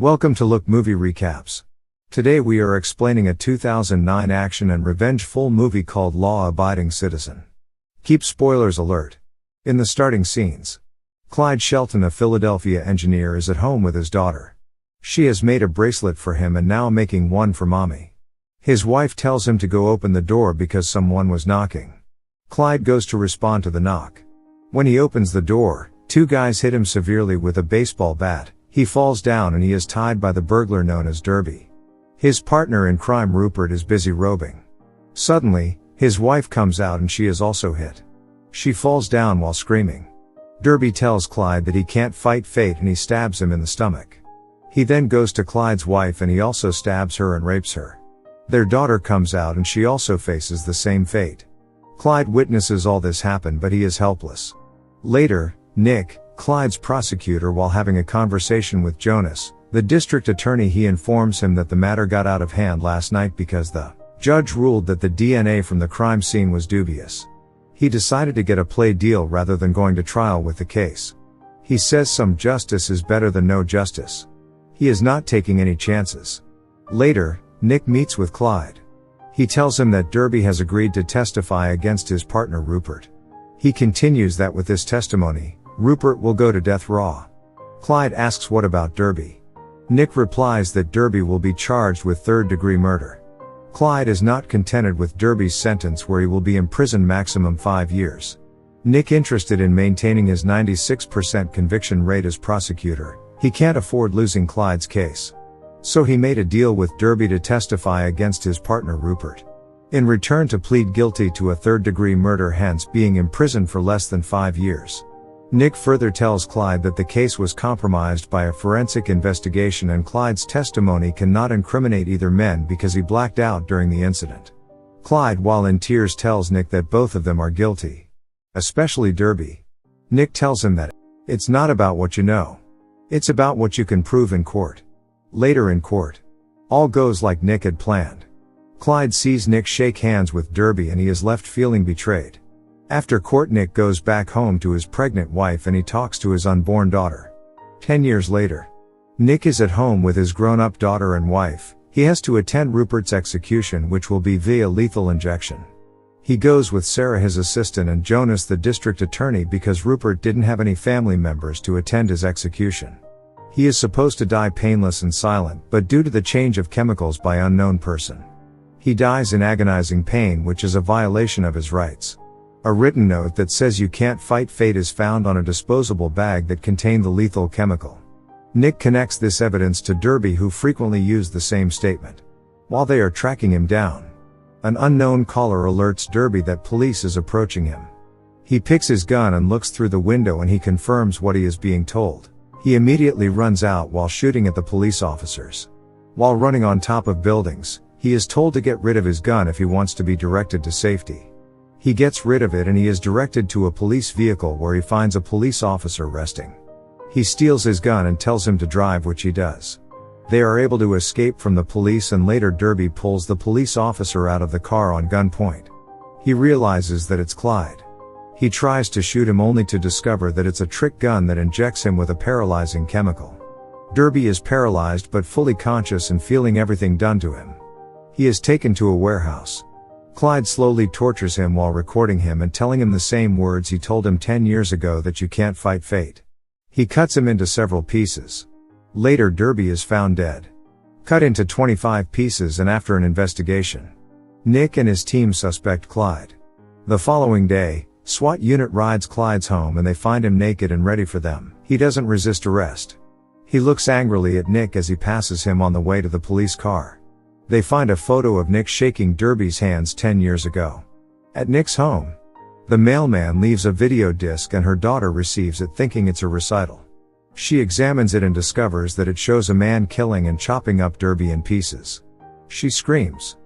Welcome to Look Movie Recaps. Today we are explaining a 2009 action and revenge-full movie called Law-Abiding Citizen. Keep spoilers alert. In the starting scenes, Clyde Shelton, a Philadelphia engineer, is at home with his daughter. She has made a bracelet for him and now making one for mommy. His wife tells him to go open the door because someone was knocking. Clyde goes to respond to the knock. When he opens the door, two guys hit him severely with a baseball bat. He falls down and he is tied by the burglar known as Derby. His partner in crime, Rupert, is busy robing. Suddenly, his wife comes out and she is also hit. She falls down while screaming. Derby tells Clyde that he can't fight fate and he stabs him in the stomach. He then goes to Clyde's wife and he also stabs her and rapes her. Their daughter comes out and she also faces the same fate. Clyde witnesses all this happen, but he is helpless. Later, Nick, Clyde's prosecutor, while having a conversation with Jonas, the district attorney, he informs him that the matter got out of hand last night because the judge ruled that the DNA from the crime scene was dubious. He decided to get a plea deal rather than going to trial with the case. He says some justice is better than no justice. He is not taking any chances. Later, Nick meets with Clyde. He tells him that Derby has agreed to testify against his partner Rupert. He continues that with this testimony, Rupert will go to death raw. Clyde asks what about Derby. Nick replies that Derby will be charged with third-degree murder. Clyde is not contented with Derby's sentence, where he will be imprisoned maximum 5 years. Nick, interested in maintaining his 96% conviction rate as prosecutor, he can't afford losing Clyde's case. So he made a deal with Derby to testify against his partner Rupert, in return to plead guilty to a third-degree murder, hence being imprisoned for less than 5 years. Nick further tells Clyde that the case was compromised by a forensic investigation and Clyde's testimony cannot incriminate either men because he blacked out during the incident. Clyde, while in tears, tells Nick that both of them are guilty. Especially Derby. Nick tells him that it's not about what you know. It's about what you can prove in court. Later in court, all goes like Nick had planned. Clyde sees Nick shake hands with Derby and he is left feeling betrayed. After court, Nick goes back home to his pregnant wife and he talks to his unborn daughter. 10 years later, Nick is at home with his grown-up daughter and wife. He has to attend Rupert's execution, which will be via lethal injection. He goes with Sarah, his assistant, and Jonas, the district attorney, because Rupert didn't have any family members to attend his execution. He is supposed to die painless and silent, but due to the change of chemicals by unknown person, he dies in agonizing pain, which is a violation of his rights. A written note that says "you can't fight fate" is found on a disposable bag that contained the lethal chemical. Nick connects this evidence to Derby, who frequently used the same statement. While they are tracking him down, an unknown caller alerts Derby that police is approaching him. He picks his gun and looks through the window and he confirms what he is being told. He immediately runs out while shooting at the police officers. While running on top of buildings, he is told to get rid of his gun if he wants to be directed to safety. He gets rid of it and he is directed to a police vehicle where he finds a police officer resting. He steals his gun and tells him to drive, which he does. They are able to escape from the police and later Derby pulls the police officer out of the car on gunpoint. He realizes that it's Clyde. He tries to shoot him only to discover that it's a trick gun that injects him with a paralyzing chemical. Derby is paralyzed but fully conscious and feeling everything done to him. He is taken to a warehouse. Clyde slowly tortures him while recording him and telling him the same words he told him 10 years ago, that you can't fight fate. He cuts him into several pieces. Later, Derby is found dead, cut into 25 pieces, and after an investigation, Nick and his team suspect Clyde. The following day, SWAT unit rides Clyde's home and they find him naked and ready for them. He doesn't resist arrest. He looks angrily at Nick as he passes him on the way to the police car. They find a photo of Nick shaking Derby's hands 10 years ago. At Nick's home, the mailman leaves a video disc and her daughter receives it thinking it's a recital. She examines it and discovers that it shows a man killing and chopping up Derby in pieces. She screams.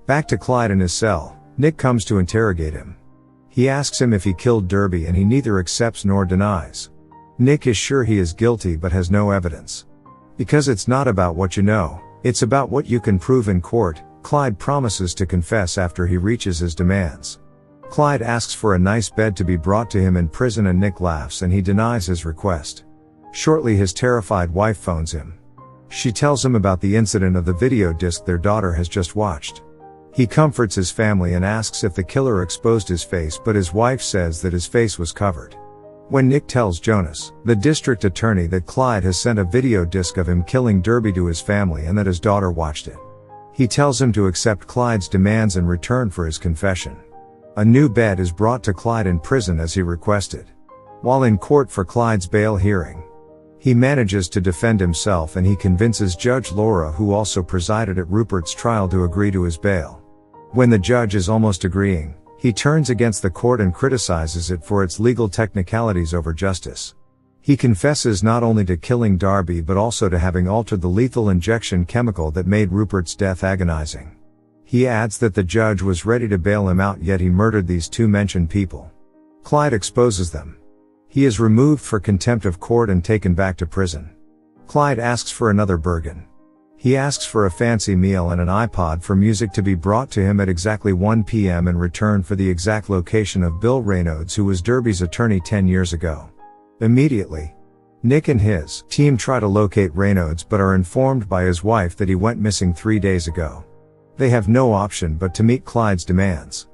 Back to Clyde in his cell, Nick comes to interrogate him. He asks him if he killed Derby and he neither accepts nor denies. Nick is sure he is guilty but has no evidence. Because it's not about what you know, it's about what you can prove in court. Clyde promises to confess after he reaches his demands. Clyde asks for a nice bed to be brought to him in prison and Nick laughs and he denies his request. Shortly, his terrified wife phones him. She tells him about the incident of the video disc their daughter has just watched. He comforts his family and asks if the killer exposed his face, but his wife says that his face was covered. When Nick tells Jonas, the district attorney, that Clyde has sent a video disc of him killing Derby to his family and that his daughter watched it, he tells him to accept Clyde's demands in return for his confession. A new bed is brought to Clyde in prison as he requested. While in court for Clyde's bail hearing, he manages to defend himself and he convinces Judge Laura, who also presided at Rupert's trial, to agree to his bail. When the judge is almost agreeing, he turns against the court and criticizes it for its legal technicalities over justice. He confesses not only to killing Darby but also to having altered the lethal injection chemical that made Rupert's death agonizing. He adds that the judge was ready to bail him out, yet he murdered these two mentioned people. Clyde exposes them. He is removed for contempt of court and taken back to prison. Clyde asks for another Bergen. He asks for a fancy meal and an iPod for music to be brought to him at exactly 1 p.m. in return for the exact location of Bill Reynolds, who was Derby's attorney 10 years ago. Immediately, Nick and his team try to locate Reynolds but are informed by his wife that he went missing 3 days ago. They have no option but to meet Clyde's demands.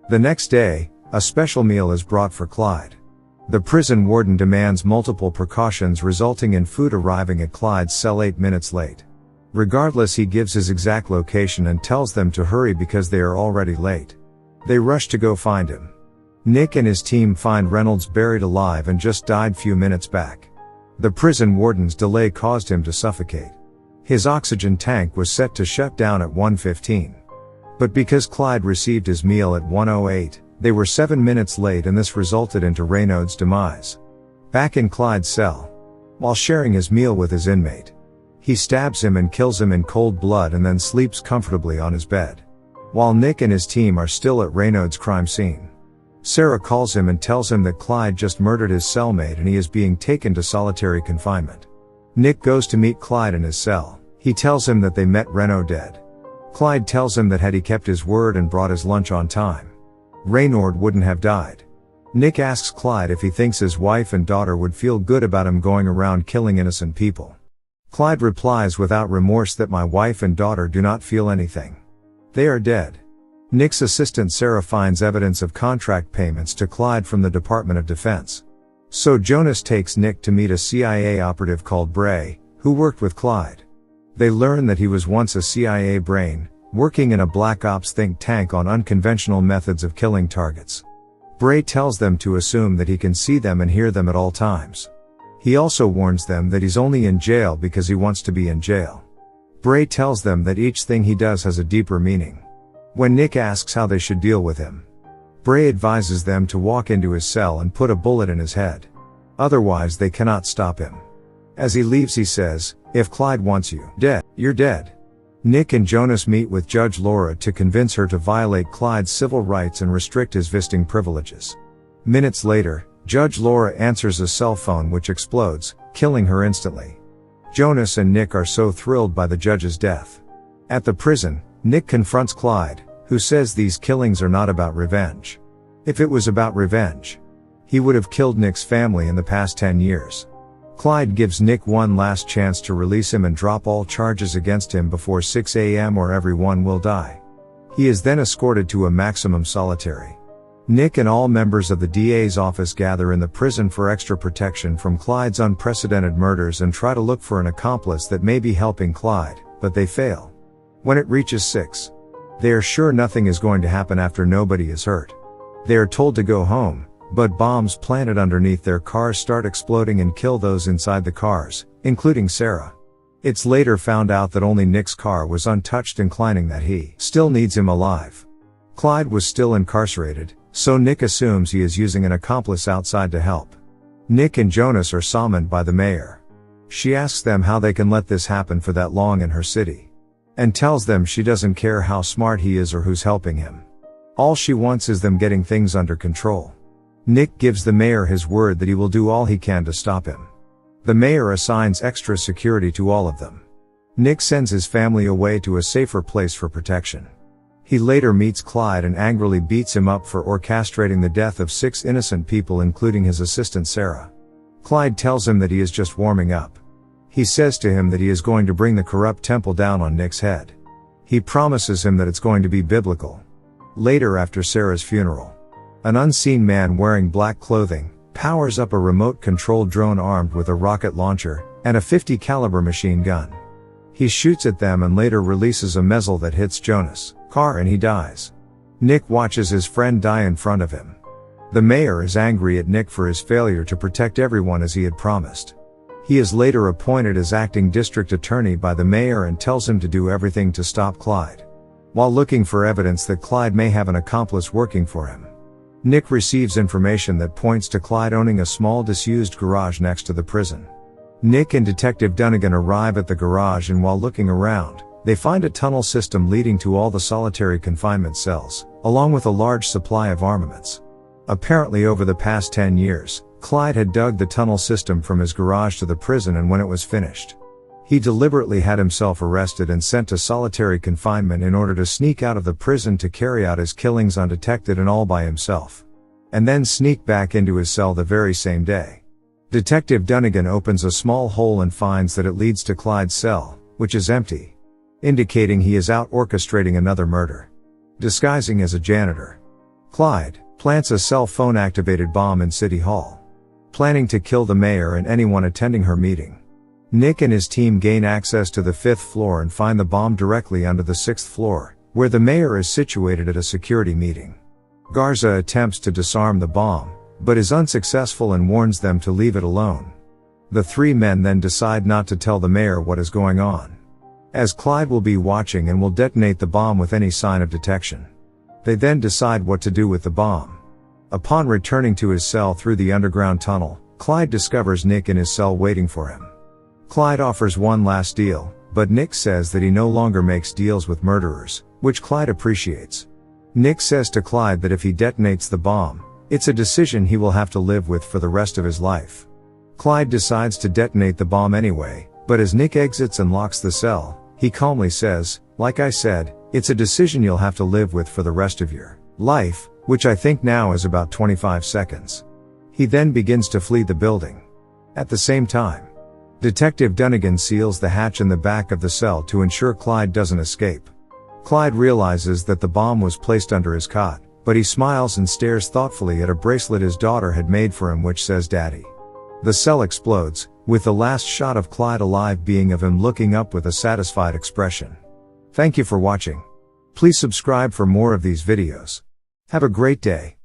The next day, a special meal is brought for Clyde. The prison warden demands multiple precautions, resulting in food arriving at Clyde's cell 8 minutes late. Regardless, he gives his exact location and tells them to hurry because they are already late. They rush to go find him. Nick and his team find Reynolds buried alive and just died few minutes back. The prison warden's delay caused him to suffocate. His oxygen tank was set to shut down at 1:15. But because Clyde received his meal at 1:08, they were 7 minutes late, and this resulted into Reynolds' demise. Back in Clyde's cell, while sharing his meal with his inmate, he stabs him and kills him in cold blood and then sleeps comfortably on his bed. While Nick and his team are still at Reynolds' crime scene, Sarah calls him and tells him that Clyde just murdered his cellmate and he is being taken to solitary confinement. Nick goes to meet Clyde in his cell. He tells him that they met Reno dead. Clyde tells him that had he kept his word and brought his lunch on time, Reynolds wouldn't have died. Nick asks Clyde if he thinks his wife and daughter would feel good about him going around killing innocent people. Clyde replies without remorse that my wife and daughter do not feel anything. They are dead. Nick's assistant Sarah finds evidence of contract payments to Clyde from the Department of Defense. So Jonas takes Nick to meet a CIA operative called Bray, who worked with Clyde. They learn that he was once a CIA brain, working in a black ops think tank on unconventional methods of killing targets. Bray tells them to assume that he can see them and hear them at all times. He also warns them that he's only in jail because he wants to be in jail. Bray tells them that each thing he does has a deeper meaning. When Nick asks how they should deal with him, Bray advises them to walk into his cell and put a bullet in his head. Otherwise they cannot stop him. As he leaves he says, "If Clyde wants you dead, you're dead." Nick and Jonas meet with Judge Laura to convince her to violate Clyde's civil rights and restrict his visiting privileges. Minutes later, Judge Laura answers a cell phone which explodes, killing her instantly. Jonas and Nick are so thrilled by the judge's death. At the prison, Nick confronts Clyde, who says these killings are not about revenge. If it was about revenge, he would have killed Nick's family in the past 10 years. Clyde gives Nick one last chance to release him and drop all charges against him before 6 a.m. or everyone will die. He is then escorted to a maximum solitary. Nick and all members of the DA's office gather in the prison for extra protection from Clyde's unprecedented murders and try to look for an accomplice that may be helping Clyde, but they fail. When it reaches 6, they are sure nothing is going to happen after nobody is hurt. They are told to go home, but bombs planted underneath their cars start exploding and kill those inside the cars, including Sarah. It's later found out that only Nick's car was untouched, inclining that he still needs him alive. Clyde was still incarcerated, so Nick assumes he is using an accomplice outside to help. Nick and Jonas are summoned by the mayor. She asks them how they can let this happen for that long in her city, and tells them she doesn't care how smart he is or who's helping him. All she wants is them getting things under control. Nick gives the mayor his word that he will do all he can to stop him. The mayor assigns extra security to all of them. Nick sends his family away to a safer place for protection. He later meets Clyde and angrily beats him up for orchestrating the death of 6 innocent people, including his assistant Sarah. Clyde tells him that he is just warming up. He says to him that he is going to bring the corrupt temple down on Nick's head. He promises him that it's going to be biblical. Later, after Sarah's funeral, an unseen man wearing black clothing powers up a remote-controlled drone armed with a rocket launcher and a .50 caliber machine gun. He shoots at them and later releases a missile that hits Jonas' car and he dies. Nick watches his friend die in front of him. The mayor is angry at Nick for his failure to protect everyone as he had promised. He is later appointed as acting district attorney by the mayor and tells him to do everything to stop Clyde. While looking for evidence that Clyde may have an accomplice working for him, Nick receives information that points to Clyde owning a small disused garage next to the prison. Nick and Detective Dunnigan arrive at the garage and while looking around, they find a tunnel system leading to all the solitary confinement cells, along with a large supply of armaments. Apparently over the past 10 years, Clyde had dug the tunnel system from his garage to the prison, and when it was finished, he deliberately had himself arrested and sent to solitary confinement in order to sneak out of the prison to carry out his killings undetected and all by himself, and then sneak back into his cell the very same day. Detective Dunnigan opens a small hole and finds that it leads to Clyde's cell, which is empty, indicating he is out orchestrating another murder. Disguising as a janitor, Clyde plants a cell phone activated bomb in City Hall, planning to kill the mayor and anyone attending her meeting. Nick and his team gain access to the 5th floor and find the bomb directly under the 6th floor, where the mayor is situated at a security meeting. Garza attempts to disarm the bomb, but is unsuccessful and warns them to leave it alone. The three men then decide not to tell the mayor what is going on, as Clyde will be watching and will detonate the bomb with any sign of detection. They then decide what to do with the bomb. Upon returning to his cell through the underground tunnel, Clyde discovers Nick in his cell waiting for him. Clyde offers one last deal, but Nick says that he no longer makes deals with murderers, which Clyde appreciates. Nick says to Clyde that if he detonates the bomb, it's a decision he will have to live with for the rest of his life. Clyde decides to detonate the bomb anyway, but as Nick exits and locks the cell, he calmly says, "Like I said, it's a decision you'll have to live with for the rest of your life," which I think now is about 25 seconds. He then begins to flee the building. At the same time, Detective Dunnigan seals the hatch in the back of the cell to ensure Clyde doesn't escape. Clyde realizes that the bomb was placed under his cot, but he smiles and stares thoughtfully at a bracelet his daughter had made for him which says Daddy. The cell explodes, with the last shot of Clyde alive being of him looking up with a satisfied expression. Thank you for watching. Please subscribe for more of these videos. Have a great day.